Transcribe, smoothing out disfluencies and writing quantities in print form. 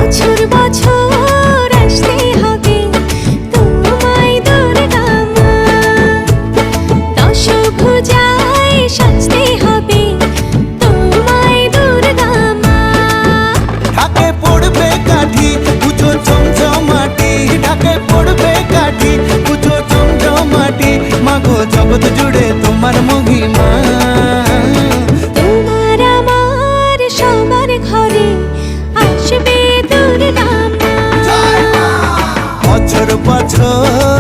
বছর বছর আসতে হবে তোমায় দুর্গা মা, দশভুজায় সাজতে হবে তোমায় দুর্গা মা। ঢাকে পড়বে কাঠি পুজো চমচমাটি, ঢাকে পড়বে কাঠি পুজো চমচমাটি, মাগো জগৎ জুড়ে তোমার মহিমা। তোমার আমার সবার ঘরে আসবে দুর্গা মা। বছর বছর